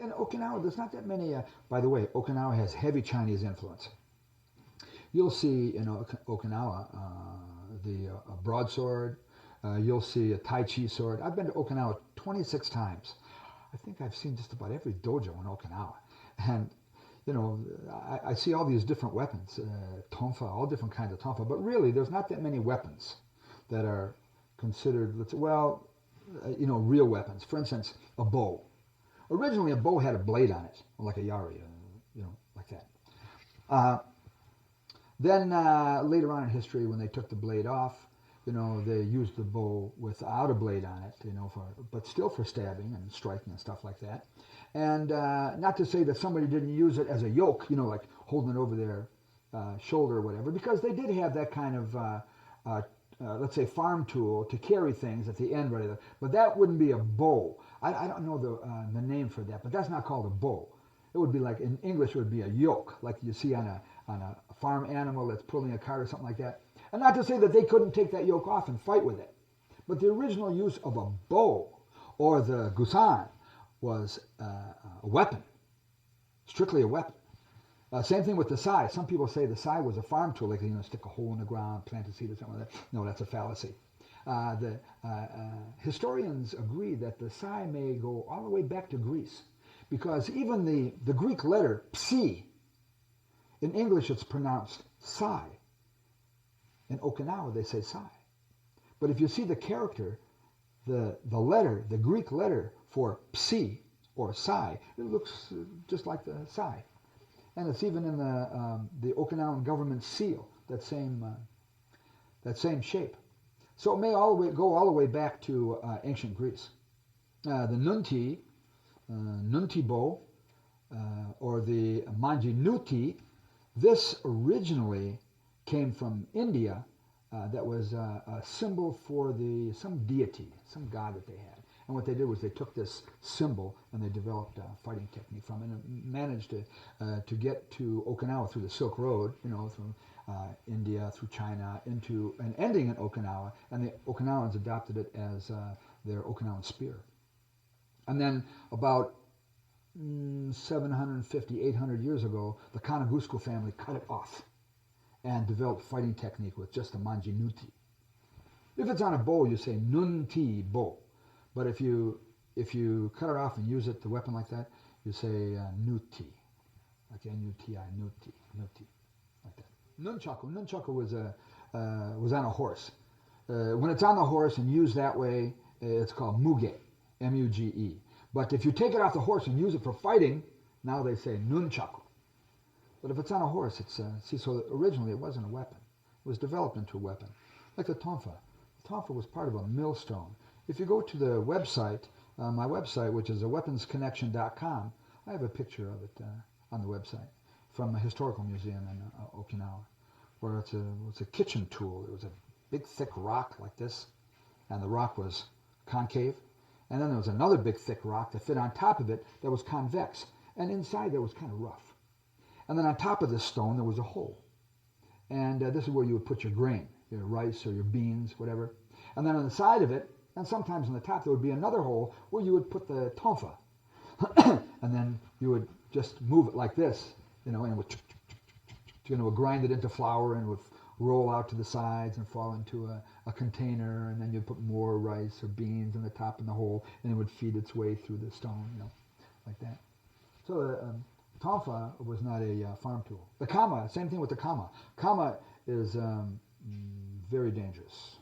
In Okinawa, there's not that many. By the way, Okinawa has heavy Chinese influence. You'll see in Okinawa the broadsword. You'll see a Tai Chi sword. I've been to Okinawa 26 times. I think I've seen just about every dojo in Okinawa. And, I see all these different weapons, tonfa, all different kinds of tonfa. But really, there's not that many weapons that are considered, real weapons. For instance, a bow. Originally, a bow had a blade on it, like a yari, like that. Then later on in history, when they took the blade off, they used the bow without a blade on it, but still for stabbing and striking and stuff like that. And not to say that somebody didn't use it as a yoke, like holding it over their shoulder or whatever, because they did have that kind of, let's say, farm tool to carry things at the end, right? But that wouldn't be a bow. I don't know the name for that, but that's not called a bow. It would be like, in English, it would be a yoke, like you see on a farm animal that's pulling a cart or something like that. And not to say that they couldn't take that yoke off and fight with it. But the original use of a bow or the gusan was a weapon, strictly a weapon. Same thing with the scythe. Some people say the scythe was a farm tool, like stick a hole in the ground, plant a seed or something like that. No, that's a fallacy. The historians agree that the scythe may go all the way back to Greece, because even the Greek letter psi, in English it's pronounced psi. In Okinawa they say psi. But if you see the character, the letter, the Greek letter for psi or psi, it looks just like the psi. And it's even in the Okinawan government seal, that same shape. So it may go all the way back to ancient Greece. The nunti bow, or the Majnu Key, this originally came from India. That was a symbol for some deity, some god that they had. And what they did was they took this symbol and they developed a fighting technique from it, and managed to get to Okinawa through the Silk Road, through India, through China, and ending in Okinawa. And the Okinawans adopted it as their Okinawan spear. And then about 750, 800 years ago, the Kanagusku family cut it off and developed fighting technique with just a manjinuti. If it's on a bow, you say nunti bow. But if you cut it off and use it, the weapon like that, you say nuti, like N-U-T-I, nuti, like that. Nunchaku was on a horse. When it's on the horse and used that way, it's called muge, M-U-G-E. But if you take it off the horse and use it for fighting, now they say nunchaku. But if it's on a horse, so originally it wasn't a weapon. It was developed into a weapon, like the tonfa. The tonfa was part of a millstone. If you go to the website, my website, which is weaponsconnection.com, I have a picture of it on the website from a historical museum in Okinawa, where it's a kitchen tool. It was a big, thick rock like this, and the rock was concave. And then there was another big, thick rock that fit on top of it that was convex. And inside there was kind of rough. And then on top of this stone, there was a hole. And this is where you would put your grain, your rice or your beans, whatever. And then on the side of it, and sometimes on the top, there would be another hole where you would put the tonfa. And then you would just move it like this, and it would grind it into flour, and it would roll out to the sides and fall into a container, and then you'd put more rice or beans in the top in the hole, and it would feed its way through the stone, like that. So tonfa was not a farm tool. The kama, same thing with the kama. Kama is very dangerous.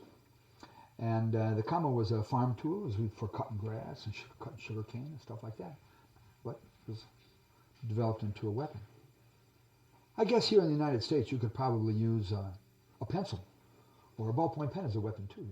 And the kama was a farm tool. It was for cutting grass and cutting sugar cane and stuff like that. But it was developed into a weapon. I guess here in the United States you could probably use a pencil or a ballpoint pen as a weapon too,